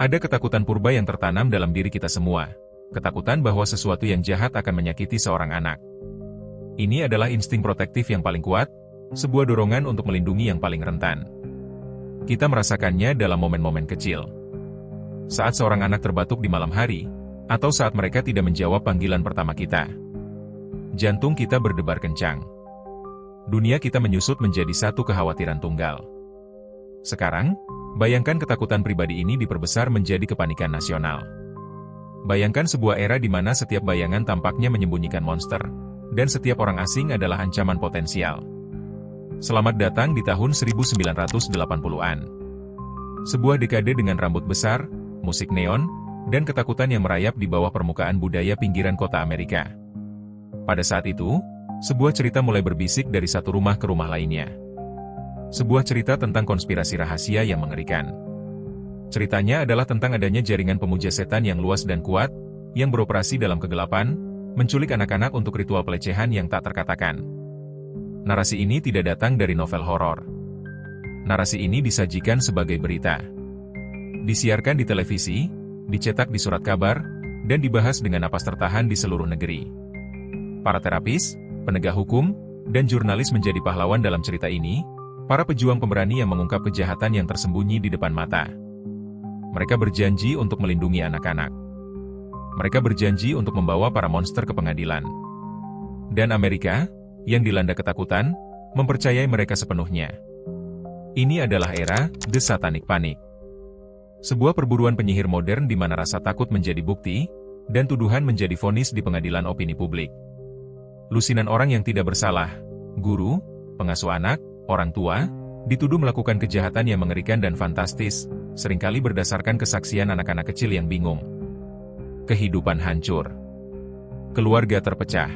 Ada ketakutan purba yang tertanam dalam diri kita semua. Ketakutan bahwa sesuatu yang jahat akan menyakiti seorang anak. Ini adalah insting protektif yang paling kuat, sebuah dorongan untuk melindungi yang paling rentan. Kita merasakannya dalam momen-momen kecil. Saat seorang anak terbatuk di malam hari, atau saat mereka tidak menjawab panggilan pertama kita. Jantung kita berdebar kencang. Dunia kita menyusut menjadi satu kekhawatiran tunggal. Sekarang, bayangkan ketakutan pribadi ini diperbesar menjadi kepanikan nasional. Bayangkan sebuah era di mana setiap bayangan tampaknya menyembunyikan monster, dan setiap orang asing adalah ancaman potensial. Selamat datang di tahun 1980-an. Sebuah dekade dengan rambut besar, musik neon, dan ketakutan yang merayap di bawah permukaan budaya pinggiran kota Amerika. Pada saat itu, sebuah cerita mulai berbisik dari satu rumah ke rumah lainnya. Sebuah cerita tentang konspirasi rahasia yang mengerikan. Ceritanya adalah tentang adanya jaringan pemuja setan yang luas dan kuat, yang beroperasi dalam kegelapan, menculik anak-anak untuk ritual pelecehan yang tak terkatakan. Narasi ini tidak datang dari novel horor. Narasi ini disajikan sebagai berita. Disiarkan di televisi, dicetak di surat kabar, dan dibahas dengan napas tertahan di seluruh negeri. Para terapis, penegak hukum, dan jurnalis menjadi pahlawan dalam cerita ini, para pejuang pemberani yang mengungkap kejahatan yang tersembunyi di depan mata. Mereka berjanji untuk melindungi anak-anak. Mereka berjanji untuk membawa para monster ke pengadilan. Dan Amerika, yang dilanda ketakutan, mempercayai mereka sepenuhnya. Ini adalah era The Satanic Panic. Sebuah perburuan penyihir modern di mana rasa takut menjadi bukti, dan tuduhan menjadi vonis di pengadilan opini publik. Lusinan orang yang tidak bersalah, guru, pengasuh anak, orang tua, dituduh melakukan kejahatan yang mengerikan dan fantastis, seringkali berdasarkan kesaksian anak-anak kecil yang bingung. Kehidupan hancur. Keluarga terpecah.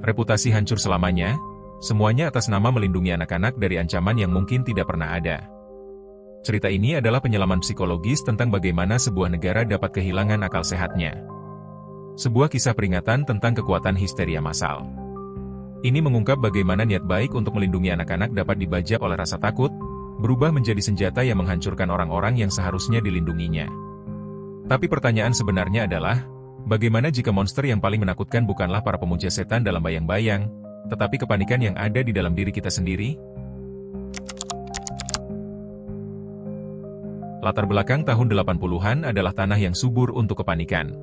Reputasi hancur selamanya, semuanya atas nama melindungi anak-anak dari ancaman yang mungkin tidak pernah ada. Cerita ini adalah penyelaman psikologis tentang bagaimana sebuah negara dapat kehilangan akal sehatnya. Sebuah kisah peringatan tentang kekuatan histeria massal. Ini mengungkap bagaimana niat baik untuk melindungi anak-anak dapat dibajak oleh rasa takut, berubah menjadi senjata yang menghancurkan orang-orang yang seharusnya dilindunginya. Tapi pertanyaan sebenarnya adalah, bagaimana jika monster yang paling menakutkan bukanlah para pemuja setan dalam bayang-bayang, tetapi kepanikan yang ada di dalam diri kita sendiri? Latar belakang tahun 80-an adalah tanah yang subur untuk kepanikan.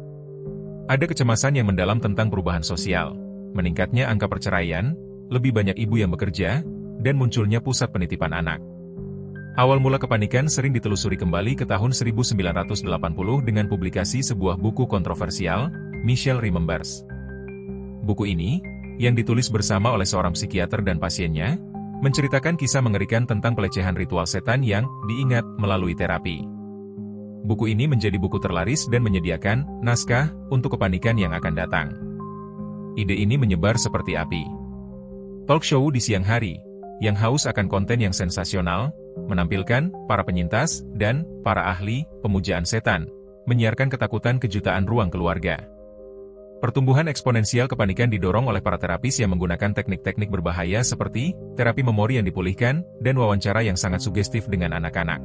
Ada kecemasan yang mendalam tentang perubahan sosial, meningkatnya angka perceraian, lebih banyak ibu yang bekerja, dan munculnya pusat penitipan anak. Awal mula kepanikan sering ditelusuri kembali ke tahun 1980 dengan publikasi sebuah buku kontroversial, Michelle Remembers. Buku ini, yang ditulis bersama oleh seorang psikiater dan pasiennya, menceritakan kisah mengerikan tentang pelecehan ritual setan yang diingat melalui terapi. Buku ini menjadi buku terlaris dan menyediakan naskah untuk kepanikan yang akan datang. Ide ini menyebar seperti api. Talk show di siang hari, yang haus akan konten yang sensasional, menampilkan para penyintas dan para ahli pemujaan setan, menyiarkan ketakutan kejutaan ruang keluarga. Pertumbuhan eksponensial kepanikan didorong oleh para terapis yang menggunakan teknik-teknik berbahaya seperti terapi memori yang dipulihkan dan wawancara yang sangat sugestif dengan anak-anak.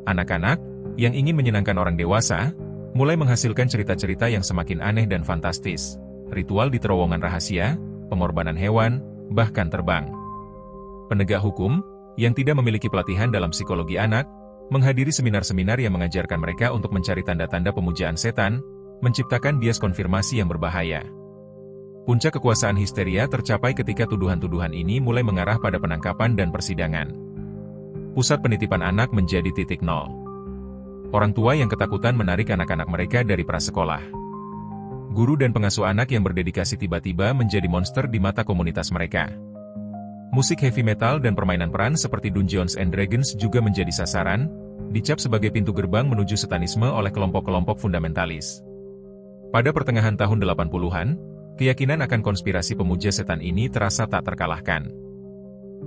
Anak-anak, yang ingin menyenangkan orang dewasa, mulai menghasilkan cerita-cerita yang semakin aneh dan fantastis. Ritual di terowongan rahasia, pengorbanan hewan, bahkan terbang. Penegak hukum, yang tidak memiliki pelatihan dalam psikologi anak, menghadiri seminar-seminar yang mengajarkan mereka untuk mencari tanda-tanda pemujaan setan, menciptakan bias konfirmasi yang berbahaya. Puncak kekuasaan histeria tercapai ketika tuduhan-tuduhan ini mulai mengarah pada penangkapan dan persidangan. Pusat penitipan anak menjadi titik nol. Orang tua yang ketakutan menarik anak-anak mereka dari prasekolah. Guru dan pengasuh anak yang berdedikasi tiba-tiba menjadi monster di mata komunitas mereka. Musik heavy metal dan permainan peran seperti Dungeons and Dragons juga menjadi sasaran, dicap sebagai pintu gerbang menuju satanisme oleh kelompok-kelompok fundamentalis. Pada pertengahan tahun 80-an, keyakinan akan konspirasi pemuja setan ini terasa tak terkalahkan.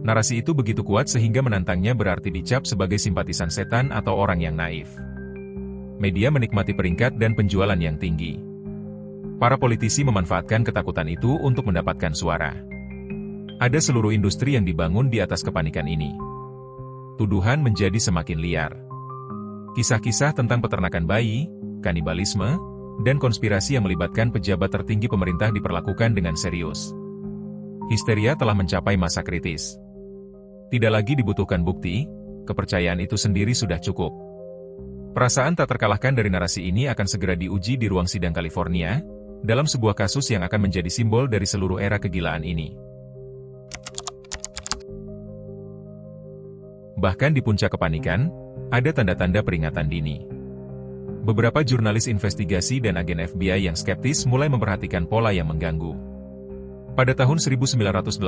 Narasi itu begitu kuat sehingga menantangnya berarti dicap sebagai simpatisan setan atau orang yang naif. Media menikmati peringkat dan penjualan yang tinggi. Para politisi memanfaatkan ketakutan itu untuk mendapatkan suara. Ada seluruh industri yang dibangun di atas kepanikan ini. Tuduhan menjadi semakin liar. Kisah-kisah tentang peternakan bayi, kanibalisme, dan konspirasi yang melibatkan pejabat tertinggi pemerintah diperlakukan dengan serius. Histeria telah mencapai masa kritis. Tidak lagi dibutuhkan bukti, kepercayaan itu sendiri sudah cukup. Perasaan tak terkalahkan dari narasi ini akan segera diuji di ruang sidang California, dalam sebuah kasus yang akan menjadi simbol dari seluruh era kegilaan ini. Bahkan di puncak kepanikan, ada tanda-tanda peringatan dini. Beberapa jurnalis investigasi dan agen FBI yang skeptis mulai memperhatikan pola yang mengganggu. Pada tahun 1985,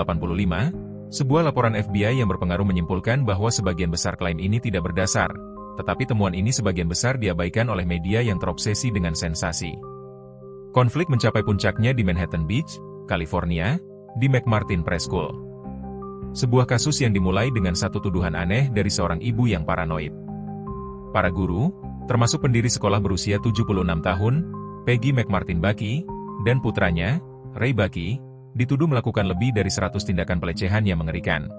sebuah laporan FBI yang berpengaruh menyimpulkan bahwa sebagian besar klaim ini tidak berdasar, tetapi temuan ini sebagian besar diabaikan oleh media yang terobsesi dengan sensasi. Konflik mencapai puncaknya di Manhattan Beach, California, di McMartin Preschool. Sebuah kasus yang dimulai dengan satu tuduhan aneh dari seorang ibu yang paranoid. Para guru, termasuk pendiri sekolah berusia 76 tahun, Peggy McMartin Bucky, dan putranya, Ray Bucky, dituduh melakukan lebih dari 100 tindakan pelecehan yang mengerikan.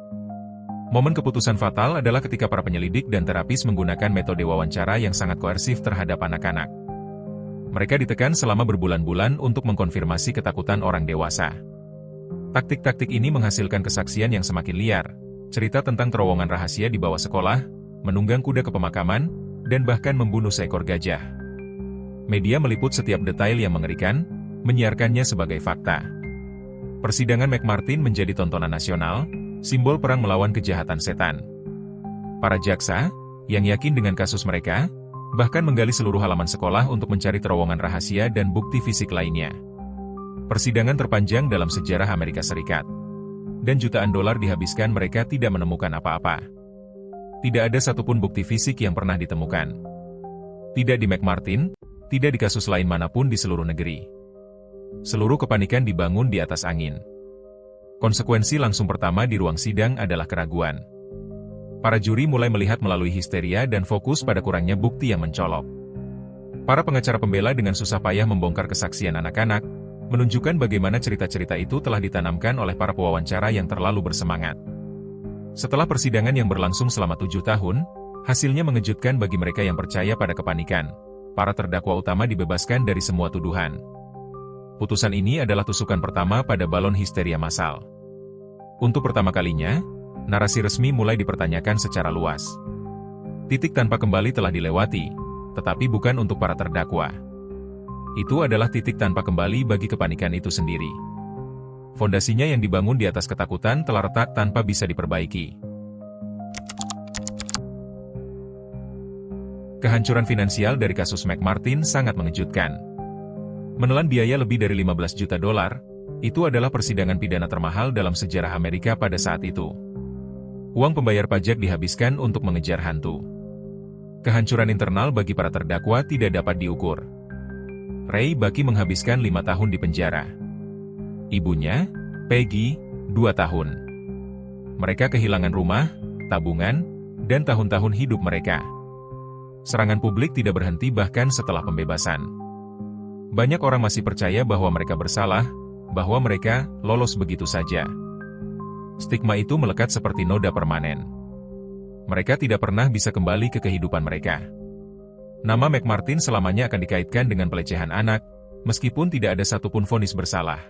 Momen keputusan fatal adalah ketika para penyelidik dan terapis menggunakan metode wawancara yang sangat koersif terhadap anak-anak. Mereka ditekan selama berbulan-bulan untuk mengkonfirmasi ketakutan orang dewasa. Taktik-taktik ini menghasilkan kesaksian yang semakin liar, cerita tentang terowongan rahasia di bawah sekolah, menunggang kuda ke pemakaman, dan bahkan membunuh seekor gajah. Media meliput setiap detail yang mengerikan, menyiarkannya sebagai fakta. Persidangan McMartin menjadi tontonan nasional, simbol perang melawan kejahatan setan. Para jaksa, yang yakin dengan kasus mereka, bahkan menggali seluruh halaman sekolah untuk mencari terowongan rahasia dan bukti fisik lainnya. Persidangan terpanjang dalam sejarah Amerika Serikat. Dan jutaan dolar dihabiskan mereka tidak menemukan apa-apa. Tidak ada satupun bukti fisik yang pernah ditemukan. Tidak di McMartin, tidak di kasus lain manapun di seluruh negeri. Seluruh kepanikan dibangun di atas angin. Konsekuensi langsung pertama di ruang sidang adalah keraguan. Para juri mulai melihat melalui histeria dan fokus pada kurangnya bukti yang mencolok. Para pengacara pembela dengan susah payah membongkar kesaksian anak-anak, menunjukkan bagaimana cerita-cerita itu telah ditanamkan oleh para pewawancara yang terlalu bersemangat. Setelah persidangan yang berlangsung selama 7 tahun, hasilnya mengejutkan bagi mereka yang percaya pada kepanikan. Para terdakwa utama dibebaskan dari semua tuduhan. Putusan ini adalah tusukan pertama pada balon histeria massal. Untuk pertama kalinya, narasi resmi mulai dipertanyakan secara luas. Titik tanpa kembali telah dilewati, tetapi bukan untuk para terdakwa. Itu adalah titik tanpa kembali bagi kepanikan itu sendiri. Fondasinya yang dibangun di atas ketakutan telah retak tanpa bisa diperbaiki. Kehancuran finansial dari kasus McMartin sangat mengejutkan. Menelan biaya lebih dari 15 juta dolar, itu adalah persidangan pidana termahal dalam sejarah Amerika pada saat itu. Uang pembayar pajak dihabiskan untuk mengejar hantu. Kehancuran internal bagi para terdakwa tidak dapat diukur. Ray Bucky menghabiskan 5 tahun di penjara. Ibunya, Peggy, 2 tahun. Mereka kehilangan rumah, tabungan, dan tahun-tahun hidup mereka. Serangan publik tidak berhenti bahkan setelah pembebasan. Banyak orang masih percaya bahwa mereka bersalah, bahwa mereka lolos begitu saja. Stigma itu melekat seperti noda permanen. Mereka tidak pernah bisa kembali ke kehidupan mereka. Nama McMartin selamanya akan dikaitkan dengan pelecehan anak, meskipun tidak ada satupun vonis bersalah.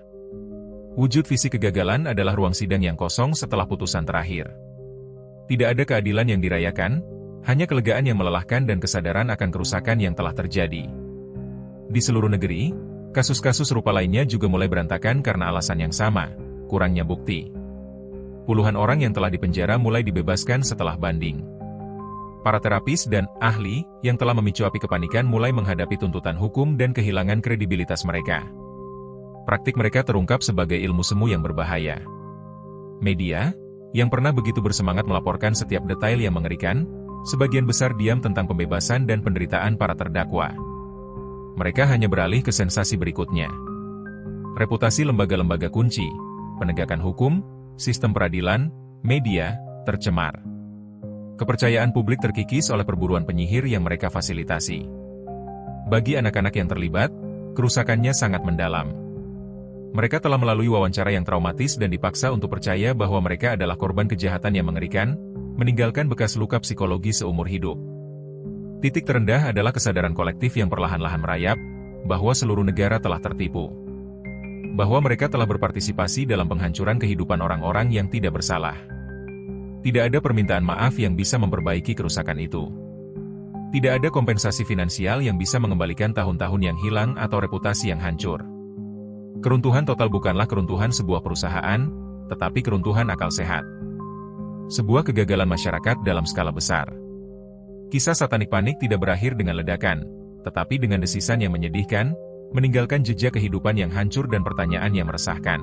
Wujud fisik kegagalan adalah ruang sidang yang kosong setelah putusan terakhir. Tidak ada keadilan yang dirayakan, hanya kelegaan yang melelahkan dan kesadaran akan kerusakan yang telah terjadi. Di seluruh negeri, kasus-kasus serupa lainnya juga mulai berantakan karena alasan yang sama, kurangnya bukti. Puluhan orang yang telah dipenjara mulai dibebaskan setelah banding. Para terapis dan ahli yang telah memicu api kepanikan mulai menghadapi tuntutan hukum dan kehilangan kredibilitas mereka. Praktik mereka terungkap sebagai ilmu semu yang berbahaya. Media, yang pernah begitu bersemangat melaporkan setiap detail yang mengerikan, sebagian besar diam tentang pembebasan dan penderitaan para terdakwa. Mereka hanya beralih ke sensasi berikutnya. Reputasi lembaga-lembaga kunci, penegakan hukum, sistem peradilan, media, tercemar. Kepercayaan publik terkikis oleh perburuan penyihir yang mereka fasilitasi. Bagi anak-anak yang terlibat, kerusakannya sangat mendalam. Mereka telah melalui wawancara yang traumatis dan dipaksa untuk percaya bahwa mereka adalah korban kejahatan yang mengerikan, meninggalkan bekas luka psikologi seumur hidup. Titik terendah adalah kesadaran kolektif yang perlahan-lahan merayap, bahwa seluruh negara telah tertipu. Bahwa mereka telah berpartisipasi dalam penghancuran kehidupan orang-orang yang tidak bersalah. Tidak ada permintaan maaf yang bisa memperbaiki kerusakan itu. Tidak ada kompensasi finansial yang bisa mengembalikan tahun-tahun yang hilang atau reputasi yang hancur. Keruntuhan total bukanlah keruntuhan sebuah perusahaan, tetapi keruntuhan akal sehat. Sebuah kegagalan masyarakat dalam skala besar. Kisah Satanik Panic tidak berakhir dengan ledakan, tetapi dengan desisan yang menyedihkan, meninggalkan jejak kehidupan yang hancur dan pertanyaan yang meresahkan.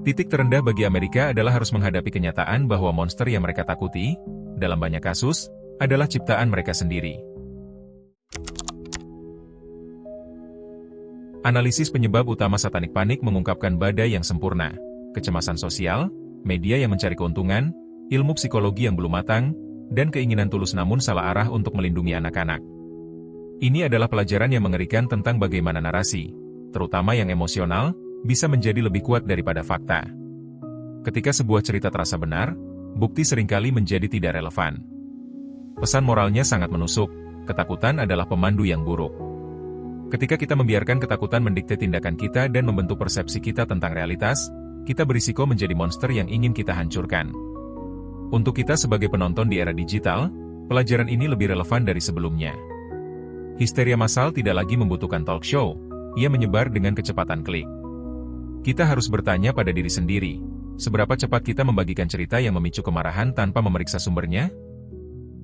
Titik terendah bagi Amerika adalah harus menghadapi kenyataan bahwa monster yang mereka takuti, dalam banyak kasus, adalah ciptaan mereka sendiri. Analisis penyebab utama Satanik Panic mengungkapkan badai yang sempurna, kecemasan sosial, media yang mencari keuntungan, ilmu psikologi yang belum matang, dan keinginan tulus namun salah arah untuk melindungi anak-anak. Ini adalah pelajaran yang mengerikan tentang bagaimana narasi, terutama yang emosional, bisa menjadi lebih kuat daripada fakta. Ketika sebuah cerita terasa benar, bukti seringkali menjadi tidak relevan. Pesan moralnya sangat menusuk, ketakutan adalah pemandu yang buruk. Ketika kita membiarkan ketakutan mendikte tindakan kita dan membentuk persepsi kita tentang realitas, kita berisiko menjadi monster yang ingin kita hancurkan. Untuk kita sebagai penonton di era digital, pelajaran ini lebih relevan dari sebelumnya. Histeria massal tidak lagi membutuhkan talk show, ia menyebar dengan kecepatan klik. Kita harus bertanya pada diri sendiri, seberapa cepat kita membagikan cerita yang memicu kemarahan tanpa memeriksa sumbernya?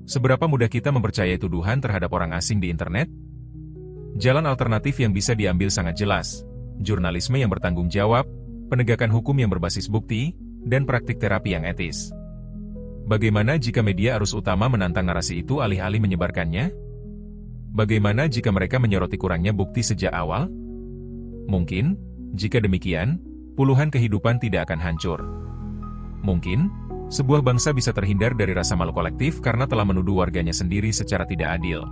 Seberapa mudah kita mempercayai tuduhan terhadap orang asing di internet? Jalan alternatif yang bisa diambil sangat jelas, jurnalisme yang bertanggung jawab, penegakan hukum yang berbasis bukti, dan praktik terapi yang etis. Bagaimana jika media arus utama menantang narasi itu alih-alih menyebarkannya? Bagaimana jika mereka menyoroti kurangnya bukti sejak awal? Mungkin, jika demikian, puluhan kehidupan tidak akan hancur. Mungkin, sebuah bangsa bisa terhindar dari rasa malu kolektif karena telah menuduh warganya sendiri secara tidak adil.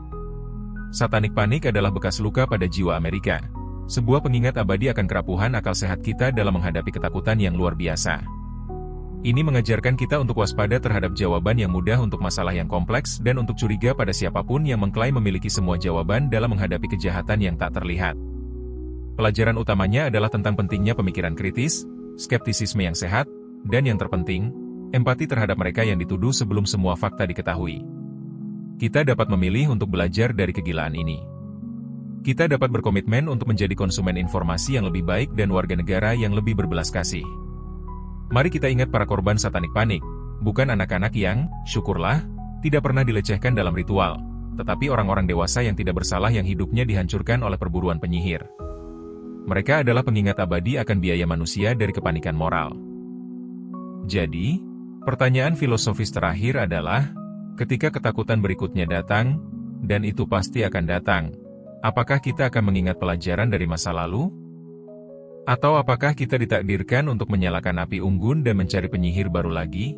Satanik Panic adalah bekas luka pada jiwa Amerika. Sebuah pengingat abadi akan kerapuhan akal sehat kita dalam menghadapi ketakutan yang luar biasa. Ini mengajarkan kita untuk waspada terhadap jawaban yang mudah untuk masalah yang kompleks dan untuk curiga pada siapapun yang mengklaim memiliki semua jawaban dalam menghadapi kejahatan yang tak terlihat. Pelajaran utamanya adalah tentang pentingnya pemikiran kritis, skeptisisme yang sehat, dan yang terpenting, empati terhadap mereka yang dituduh sebelum semua fakta diketahui. Kita dapat memilih untuk belajar dari kegilaan ini. Kita dapat berkomitmen untuk menjadi konsumen informasi yang lebih baik dan warga negara yang lebih berbelas kasih. Mari kita ingat para korban Satanik Panic, bukan anak-anak yang, syukurlah, tidak pernah dilecehkan dalam ritual, tetapi orang-orang dewasa yang tidak bersalah yang hidupnya dihancurkan oleh perburuan penyihir. Mereka adalah pengingat abadi akan biaya manusia dari kepanikan moral. Jadi, pertanyaan filosofis terakhir adalah, ketika ketakutan berikutnya datang, dan itu pasti akan datang, apakah kita akan mengingat pelajaran dari masa lalu? Atau apakah kita ditakdirkan untuk menyalakan api unggun dan mencari penyihir baru lagi?